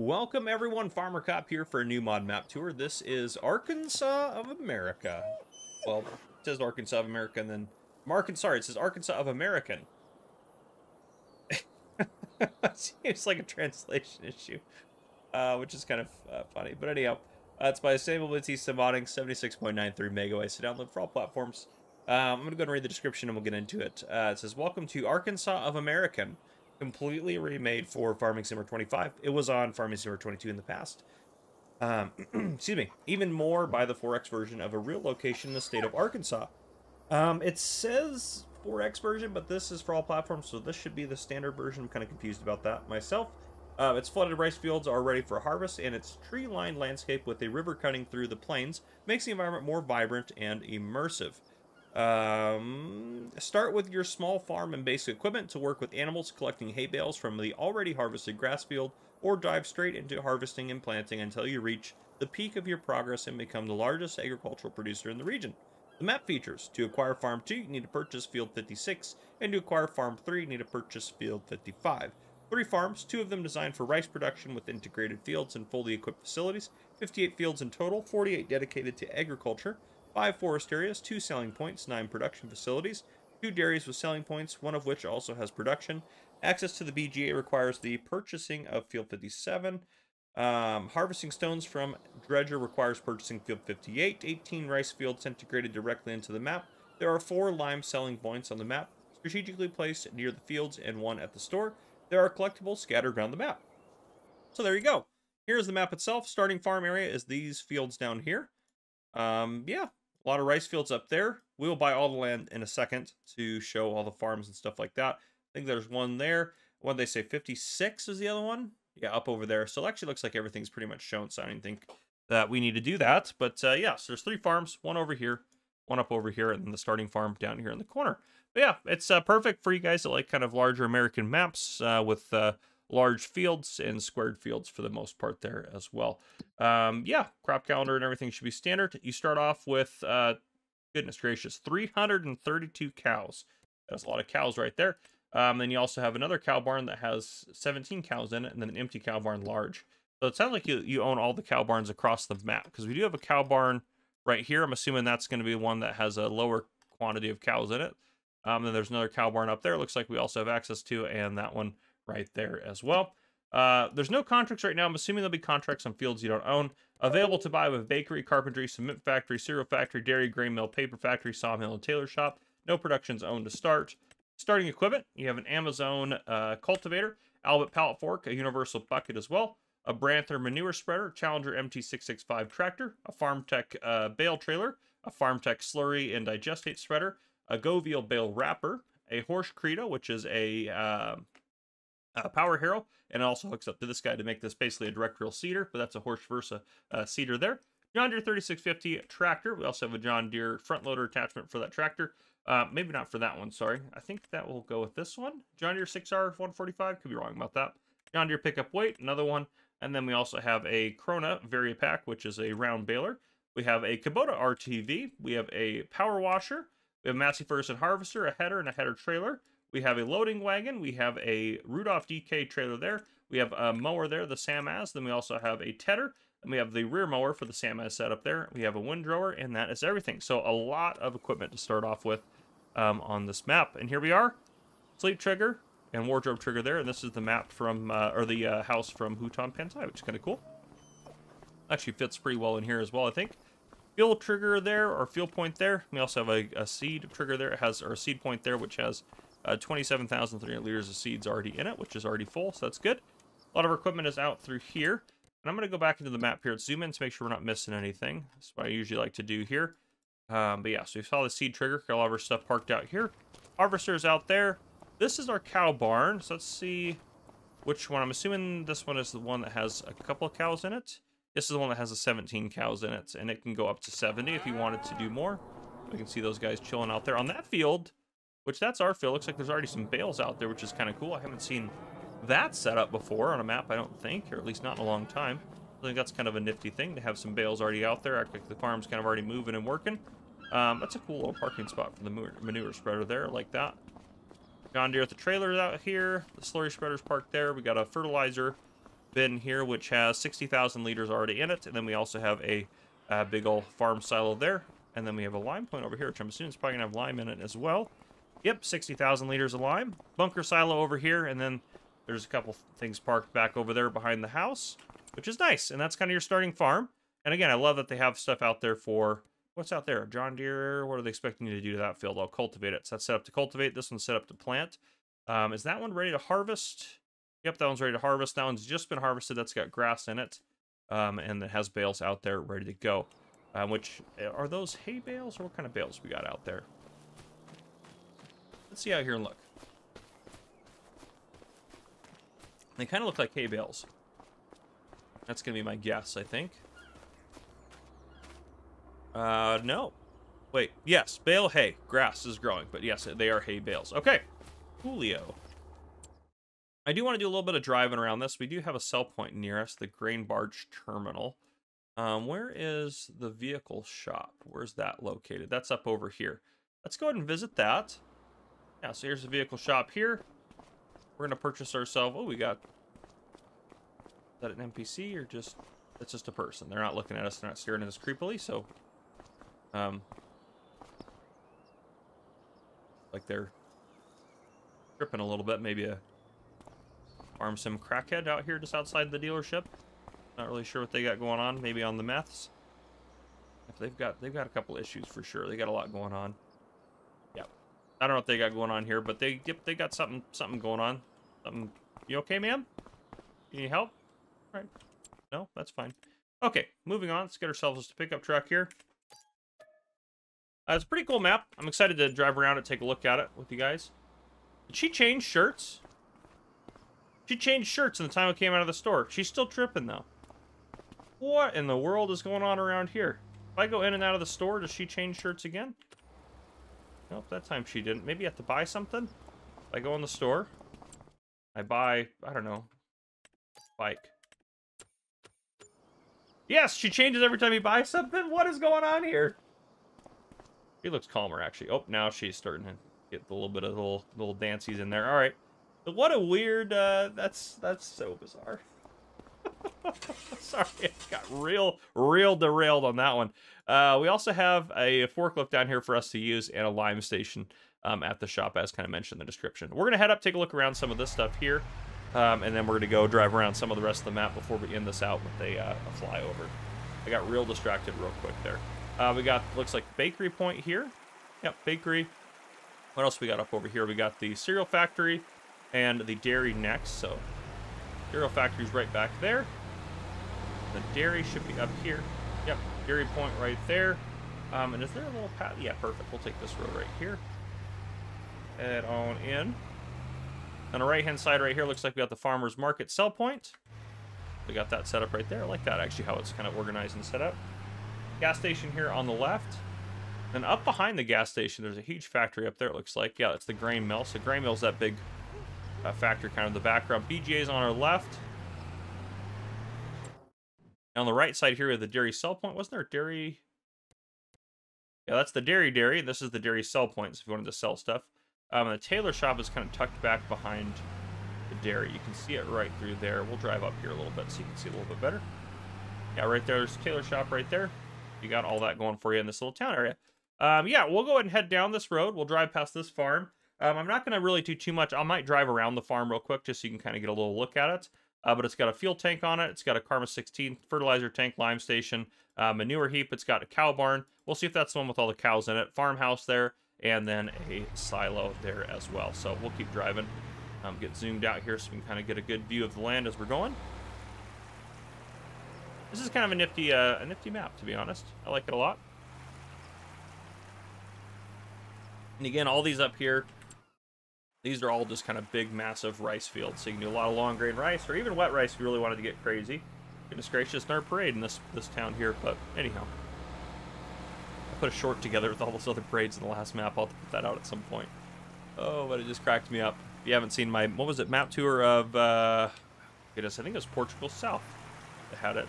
Welcome everyone, Farmer Cop here for a new mod map tour. This is Arkansas of America. Well, it says Arkansas of America, and then it says Arkansas of American. Seems like a translation issue, which is kind of funny. But anyhow, it's by Stable Batista Modding, 76.93 megabytes to download for all platforms. I'm going to go and read the description and we'll get into it. It says, welcome to Arkansas of American. Completely remade for Farming Simulator 25. It was on Farming Simulator 22 in the past. Excuse me. Even more by the 4X version of a real location in the state of Arkansas. It says 4X version, but this is for all platforms, so this should be the standard version. I'm kind of confused about that myself. Its flooded rice fields are ready for harvest, and its tree-lined landscape with a river cutting through the plains makes the environment more vibrant and immersive. Start with your small farm and basic equipment to work with animals, collecting hay bales from the already harvested grass field, or dive straight into harvesting and planting until you reach the peak of your progress and become the largest agricultural producer in the region. The map features: to acquire Farm 2, you need to purchase Field 56, and to acquire Farm 3, you need to purchase Field 55. 3 farms, 2 of them designed for rice production with integrated fields and fully equipped facilities, 58 fields in total, 48 dedicated to agriculture, 5 forest areas, 2 selling points, 9 production facilities, 2 dairies with selling points, one of which also has production. Access to the BGA requires the purchasing of Field 57. Harvesting stones from Dredger requires purchasing Field 58. 18 rice fields integrated directly into the map. There are 4 lime selling points on the map, strategically placed near the fields and 1 at the store. There are collectibles scattered around the map. So there you go. Here's the map itself. Starting farm area is these fields down here. Yeah. A lot of rice fields up there. We'll buy all the land in a second to show all the farms and stuff like that. I think there's one there. What did they say? 56 is the other one? Yeah, up over there. So it actually looks like everything's pretty much shown, so I don't think that we need to do that. But yeah, so there's 3 farms, one over here, one up over here, and then the starting farm down here in the corner. But yeah, it's perfect for you guys that like kind of larger American maps with large fields and squared fields for the most part there as well. Yeah, crop calendar and everything should be standard. You start off with, goodness gracious, 332 cows. That's a lot of cows right there. Then you also have another cow barn that has 17 cows in it, and then an empty cow barn large. So it sounds like you own all the cow barns across the map, because we do have a cow barn right here. I'm assuming that's going to be one that has a lower quantity of cows in it. Then there's another cow barn up there. Looks like we also have access to, and that one right there as well. There's no contracts right now. I'm assuming there'll be contracts on fields you don't own. Available to buy with bakery, carpentry, cement factory, cereal factory, dairy, grain mill, paper factory, sawmill, and tailor shop. No productions owned to start. Starting equipment, you have an Amazon cultivator, Albert pallet fork, a universal bucket as well, a Branther manure spreader, Challenger MT665 tractor, a FarmTech bale trailer, a FarmTech slurry and digestate spreader, a Govial bale wrapper, a Horsch Credo, which is a power harrow, and it also hooks up to this guy to make this basically a direct reel seeder, but that's a Horsch Versa seeder there. John Deere 3650 tractor. We also have a John Deere front loader attachment for that tractor. Maybe not for that one, sorry. I think that will go with this one. John Deere 6R145, could be wrong about that. John Deere pickup weight, another one. And then we also have a Krona Varipack, which is a round baler. We have a Kubota RTV. We have a power washer. We have a Massey Ferguson harvester, a header, and a header trailer. We have a loading wagon. We have a Rudolph DK trailer there. We have a mower there, the Samaz. Then we also have a tedder. And we have the rear mower for the Samaz setup there. We have a windrower, and that is everything. So a lot of equipment to start off with on this map. And here we are, sleep trigger and wardrobe trigger there. And this is the map from, or the house from Huton Pansai, which is kind of cool. Actually fits pretty well in here as well, I think. Fuel trigger there, or fuel point there. We also have a seed trigger there. It has, or a seed point there, which has 27,300 liters of seeds already in it, which is already full, so that's good. A lot of our equipment is out through here. And I'm going to go back into the map here and zoom in to make sure we're not missing anything. That's what I usually like to do here. But yeah, so we saw the seed trigger. Got all of our stuff parked out here. Harvester's out there. This is our cow barn. So let's see which one. I'm assuming this one is the one that has a couple of cows in it. This is the one that has 17 cows in it. And it can go up to 70 if you wanted to do more. We can see those guys chilling out there. On that field, which that's our field, looks like there's already some bales out there, which is kind of cool. I haven't seen that set up before on a map, I don't think, or at least not in a long time. I think that's kind of a nifty thing to have some bales already out there. Act like the farm's kind of already moving and working. That's a cool little parking spot for the manure spreader there, like that. John Deere with the trailer out here. The slurry spreader's parked there. We got a fertilizer bin here, which has 60,000 liters already in it. And then we also have a big old farm silo there. And then we have a lime point over here, which I'm assuming is probably going to have lime in it as well. Yep, 60,000 liters of lime. Bunker silo over here, and then there's a couple things parked back over there behind the house, which is nice. And that's kind of your starting farm. And again, I love that they have stuff out there for... What's out there? John Deere? What are they expecting you to do to that field? I'll cultivate it. So that's set up to cultivate. This one's set up to plant. Is that one ready to harvest? Yep, that one's ready to harvest. That one's just been harvested. That's got grass in it. And it has bales out there ready to go. Which, are those hay bales? Or what kind of bales we got out there? Let's see out here and look. They kind of look like hay bales. That's going to be my guess, I think. No. Wait, yes, bale hay. Grass is growing, but yes, they are hay bales. Okay, Julio. I do want to do a little bit of driving around this. We do have a sell point near us, the grain barge terminal. Where is the vehicle shop? Where's that located? That's up over here. Let's go ahead and visit that. Yeah, so here's the vehicle shop here. We're going to purchase ourselves... Oh, we got... Is that an NPC or just... It's just a person. They're not looking at us. They're not staring at us creepily, so... Like they're tripping a little bit. Maybe a farm sim crackhead out here just outside the dealership. Not really sure what they got going on. Maybe on the meths. They've got a couple issues for sure. They got a lot going on. Yeah, I don't know what they got going on here, but they got something going on. Something. You okay, ma'am? You need help? All right. No, that's fine. Okay, moving on. Let's get ourselves just a pickup truck here. It's a pretty cool map. I'm excited to drive around and take a look at it with you guys. Did she change shirts? She changed shirts in the time I came out of the store. She's still tripping, though. What in the world is going on around here? If I go in and out of the store, does she change shirts again? Nope, that time she didn't. Maybe you have to buy something? If I go in the store, I buy, I don't know, bike. Yes, she changes every time you buy something? What is going on here? She looks calmer, actually. Oh, now she's starting to get a little bit of little dances in there. All right. But what a weird, that's so bizarre. Sorry, I got real derailed on that one. We also have a forklift down here for us to use and a lime station at the shop, as kind of mentioned in the description. We're going to head up, take a look around some of this stuff here, and then we're going to go drive around some of the rest of the map before we end this out with a flyover. I got real distracted real quick there. We got, looks like bakery point here. Yep, bakery. What else we got up over here? We got the cereal factory and the dairy next. So, cereal factory's right back there. The dairy should be up here. Yep, dairy point right there. And is there a little path? Yeah, perfect. We'll take this road right here. Head on in. On the right-hand side right here, looks like we got the farmer's market sell point. We got that set up right there. I like that, actually, how it's kind of organized and set up. Gas station here on the left. And up behind the gas station, there's a huge factory up there, it looks like. Yeah, it's the grain mill. So grain mill's that big factory kind of in the background. BGA's on our left. And on the right side here, we have the dairy sell point. Wasn't there a dairy? Yeah, that's the dairy. This is the dairy sell point, so if you wanted to sell stuff. And the tailor shop is kind of tucked back behind the dairy. You can see it right through there. We'll drive up here a little bit so you can see a little bit better. Yeah, right there, there's the tailor shop right there. You got all that going for you in this little town area. Yeah, we'll go ahead and head down this road. We'll drive past this farm. I'm not going to really do too much. I might drive around the farm real quick just so you can kind of get a little look at it. But it's got a fuel tank on it. It's got a Karma 16 fertilizer tank, lime station, manure heap. It's got a cow barn. We'll see if that's the one with all the cows in it. Farmhouse there, and then a silo there as well. So we'll keep driving. Get zoomed out here so we can kind of get a good view of the land as we're going. This is kind of a nifty map, to be honest. I like it a lot. And again, all these up here, these are all just kind of big, massive rice fields. So you can do a lot of long grain rice, or even wet rice if you really wanted to get crazy. Goodness gracious, there's no parade in this town here, but anyhow. I put a short together with all those other parades in the last map. I'll have to put that out at some point. Oh, but it just cracked me up. If you haven't seen my, what was it, map tour of, goodness, I think it was Portugal South that had it.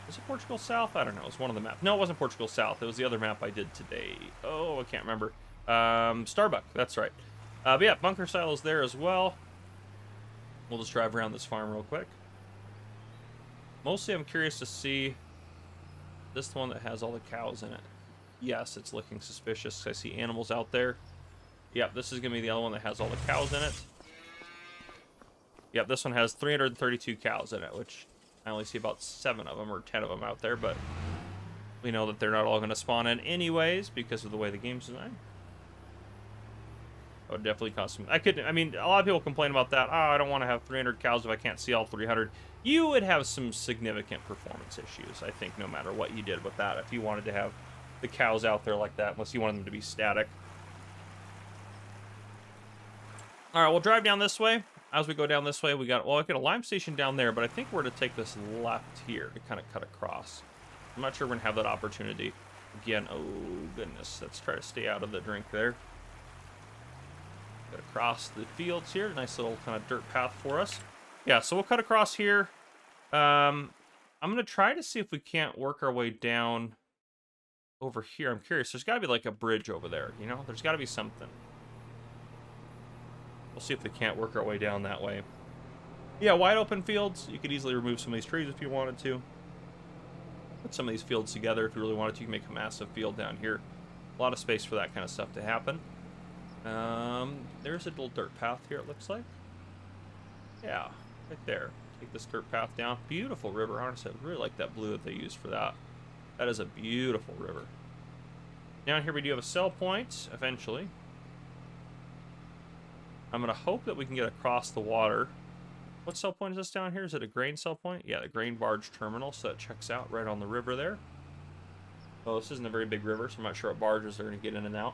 Was it Portugal South? I don't know. It was one of the maps. No, it wasn't Portugal South. It was the other map I did today. Oh, I can't remember. Starbuck. That's right. But yeah, bunker silos there as well. We'll just drive around this farm real quick. Mostly I'm curious to see this the one that has all the cows in it. Yes, it's looking suspicious. I see animals out there. Yep, this is going to be the other one that has all the cows in it. Yep, this one has 332 cows in it, which I only see about 7 of them or 10 of them out there, but we know that they're not all going to spawn in anyways because of the way the game's designed. That would definitely cost some. I mean, a lot of people complain about that. Oh, I don't want to have 300 cows if I can't see all 300. You would have some significant performance issues, I think, no matter what you did with that. If you wanted to have the cows out there like that, unless you wanted them to be static. All right, we'll drive down this way. As we go down this way, we got a lime station down there, but I think we're to take this left here to kind of cut across. I'm not sure we're gonna have that opportunity again. Oh goodness, let's try to stay out of the drink there. Got across the fields here, nice little kind of dirt path for us. Yeah, so we'll cut across here. I'm gonna try to see if we can't work our way down over here. I'm curious. There's got to be like a bridge over there. You know, there's got to be something. We'll see if we can't work our way down that way. Yeah, wide open fields. You could easily remove some of these trees if you wanted to. Put some of these fields together if you really wanted to. You can make a massive field down here. A lot of space for that kind of stuff to happen. There's a little dirt path here, it looks like. Yeah, right there. Take this dirt path down. Beautiful river, honestly. I really like that blue that they used for that. That is a beautiful river. Down here we do have a sell point, eventually. I'm going to hope that we can get across the water. What sell point is this down here? Is it a grain sell point? Yeah, the grain barge terminal, so that checks out right on the river there. Well, this isn't a very big river, so I'm not sure what barges are going to get in and out.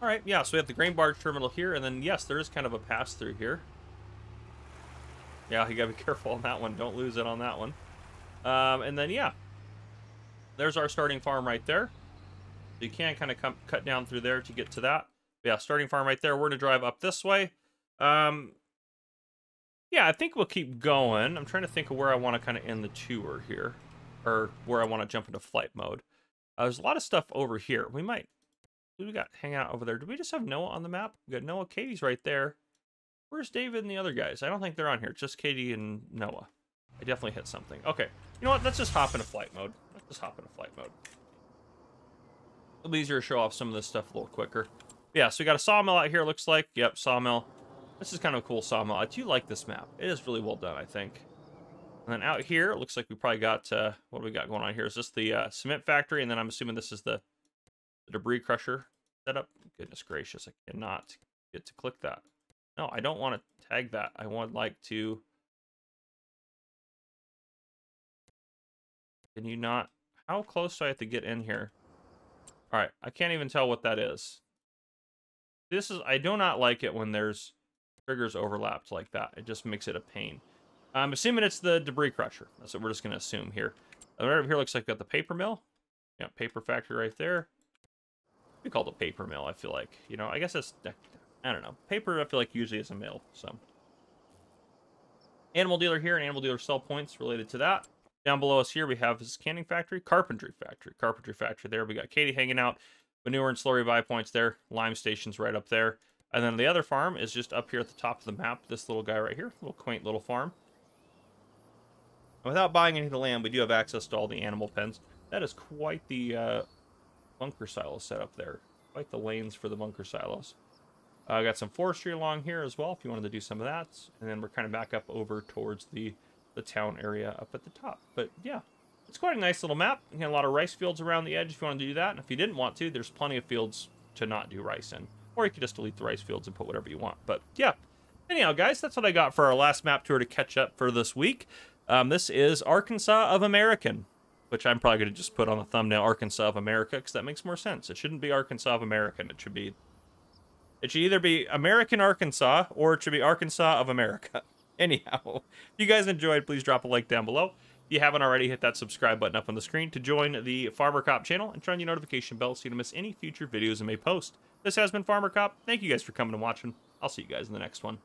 All right, yeah, so we have the grain barge terminal here, and then, yes, there is kind of a pass-through here. Yeah, you got to be careful on that one. Don't lose it on that one. And then, yeah, there's our starting farm right there. So you can kind of cut down through there to get to that. But yeah, starting farm right there. We're going to drive up this way. Yeah, I think we'll keep going. I'm trying to think of where I want to kind of end the tour here. Or where I want to jump into flight mode. There's a lot of stuff over here. We might... Who do we got hanging out over there? Do we just have Noah on the map? We got Noah. Katie's right there. Where's David and the other guys? I don't think they're on here. It's just Katie and Noah. I definitely hit something. Okay. You know what? Let's just hop into flight mode. Let's just hop into flight mode. It'll be easier to show off some of this stuff a little quicker. Yeah, so we got a sawmill out here, looks like. Yep, sawmill. This is kind of a cool sawmill. I do like this map. It is really well done, I think. And then out here, it looks like we probably got... what do we got going on here? Is this the cement factory? And then I'm assuming this is the debris crusher setup. Goodness gracious, I cannot get to click that. No, I don't want to tag that. I would like to... Can you not... How close do I have to get in here? Alright, I can't even tell what that is. This is... I do not like it when there's triggers overlapped like that. It just makes it a pain. I'm assuming it's the debris crusher. That's what we're just going to assume here. Right over here looks like we got the paper mill. Yeah, paper factory right there. We call it a paper mill, I feel like. You know, I guess it's... I don't know. Paper, I feel like, usually is a mill, so. Animal dealer here, and animal dealer sell points related to that. Down below us here, we have this canning factory, carpentry factory. Carpentry factory there. We got Katie hanging out. Manure and slurry buy points there. Lime station's right up there. And then the other farm is just up here at the top of the map. This little guy right here. Little quaint little farm. And without buying any of the land, we do have access to all the animal pens. That is quite the bunker silo set up there. Quite the lanes for the bunker silos. Got some forestry along here as well, if you wanted to do some of that. And then we're kind of back up over towards the town area up at the top. But yeah, it's quite a nice little map. You got a lot of rice fields around the edge if you want to do that. And if you didn't want to, there's plenty of fields to not do rice in. Or you could just delete the rice fields and put whatever you want. But yeah, anyhow, guys, that's what I got for our last map tour to catch up for this week. This is Arkansas of American, which I'm probably going to just put on the thumbnail, Arkansas of America, because that makes more sense. It shouldn't be Arkansas of American. It should either be American Arkansas, or it should be Arkansas of America. Anyhow, if you guys enjoyed, please drop a like down below. If you haven't already, hit that subscribe button up on the screen to join the Farmer Cop channel and turn on the notification bell so you don't miss any future videos I may post. This has been Farmer Cop. Thank you guys for coming and watching. I'll see you guys in the next one.